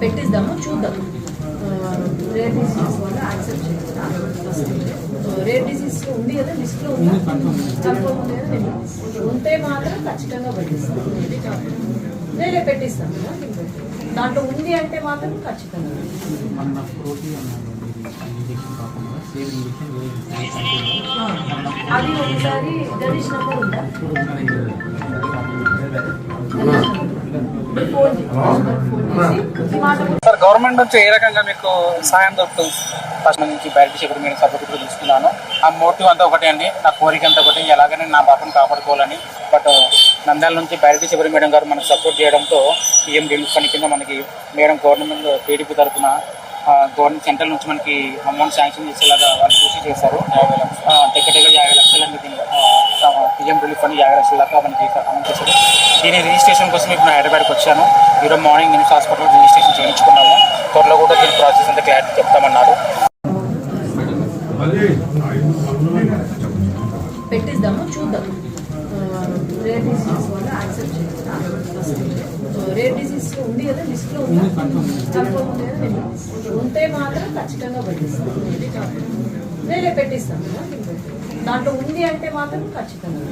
పెట్టిద్దాము, చూద్దాం. Rare diseases వల్ల accept చేయాలా? రేర్ డిసీజ్ ఉంది కదా, లిస్ట్లో ఉందా? కన్ఫర్మ్ ఉంది కదా? నేను ఉంటే మాత్రం ఖచ్చితంగా పెట్టిస్తాను. నేనే పెట్టిస్తాను. దాంట్లో ఉంది అంటే మాత్రం ఖచ్చితంగా అది ఒకసారి గణేష్ నెంబర్ ఉందా? సార్, గవర్నమెంట్ నుంచి ఏ రకంగా మీకు సాయం దొరుకుతుంది? ఫస్ట్ నుంచి బయట చెప్పి నేను సపోర్ట్ తీసుకున్నాను. ఆ మోటివ్ అంతా ఒకటే అండి, నా కోరిక అంతా ఒకటి, ఎలాగైనా నా పాపను కాపాడుకోవాలని. బట్ నంద్యాల నుంచి బయట చెప్పి మేడం గారు మనకు సపోర్ట్ చేయడంతో సీఎం రిలీఫ్ ఫండ్ కింద మనకి మేడం గవర్నమెంట్ టీడీపీ తరఫున గవర్నమెంట్ సెంట్రల్ నుంచి మనకి అమౌంట్ శాంక్షన్ చేసేలాగా వాళ్ళు కృషి చేశారు. దగ్గర 50 లక్షల సీఎం రిలీఫ్ ఫండ్ 50 లక్షల దాకా మనకి అమౌంట్ చేశారు. దీని రిజిస్ట్రేషన్ కోసం ఇప్పుడు నేను హైదరాబాద్కి వచ్చాను. ఈరోజు మార్నింగ్ నిమ్స్ హాస్పిటల్లో రిజిస్ట్రేషన్ చేయించుకున్నాము. త్వరలో కూడా దీని ప్రాసెస్ అంతా క్లారిటీ చెప్తామన్నారు. పెట్టిద్దాము, చూద్దాం. రేర్ డిసీజెస్ వల్ల యాక్సెప్ట్ చేయాలా? రేర్ డిసీజ్ ఉంది కదా, లిస్ట్లో ఉందా? కన్ఫర్మ్ ఉంది కదా? నేను ఉంటే మాత్రం ఖచ్చితంగా పెట్టిస్తాను. నేనే పెట్టిస్తాను. దాంట్లో ఉంది అంటే మాత్రం ఖచ్చితంగా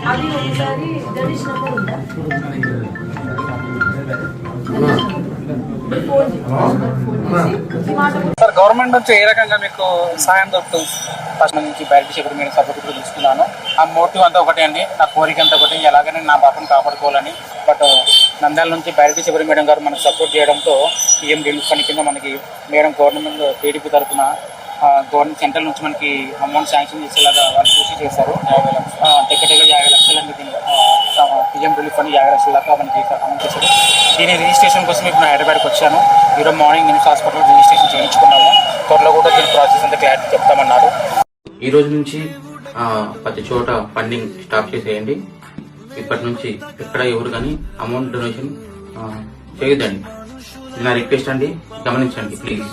అది ఒకసారి గణేష్ నెంబర్ ఉందా? సార్, గవర్నమెంట్ నుంచి ఏ రకంగా మీకు సాయం దొరుకుతుంది? ఫస్ట్ నుంచి బయట చెప్పి నేను సపోర్ట్ తీసుకున్నాను. ఆ మోటివ్ అంతా ఒకటే అండి, నా కోరిక అంతా ఒకటి, ఎలాగైనా నా పాపను కాపాడుకోవాలని. బట్ నంద్యాల నుంచి బయట చెప్పి మేడం గారు మనకు సపోర్ట్ చేయడంతో సీఎం రిలీఫ్ ఫండ్ కింద మనకి మేడం గవర్నమెంట్ టీడీపీ తరఫున గవర్నమెంట్ సెంట్రల్ నుంచి మనకి అమౌంట్ శాంక్షన్ చేసేలాగా వాళ్ళు కృషి చేశారు. దగ్గర 50 లక్షల సీఎం రిలీఫ్ ఫండ్ 50 లక్షల దాకా మనకి అమౌంట్ చేశారు. దీని రిజిస్ట్రేషన్ కోసం ఇప్పుడు నేను హైదరాబాద్కి వచ్చాను. ఈరోజు మార్నింగ్ నిమ్స్ హాస్పిటల్లో రిజిస్ట్రేషన్ చేయించుకున్నాము. త్వరలో కూడా దీని ప్రాసెస్ అంతా క్లారిటీ చెప్తామన్నారు. ఈ రోజు నుంచి ప్రతి చోట ఫండింగ్ స్టాప్ చేసేయండి. ఇప్పటి నుంచి ఎక్కడ ఎవరు కానీ అమౌంట్ డొనేషన్ చేయొద్దండి. నా రిక్వెస్ట్ అండి, గమనించండి ప్లీజ్.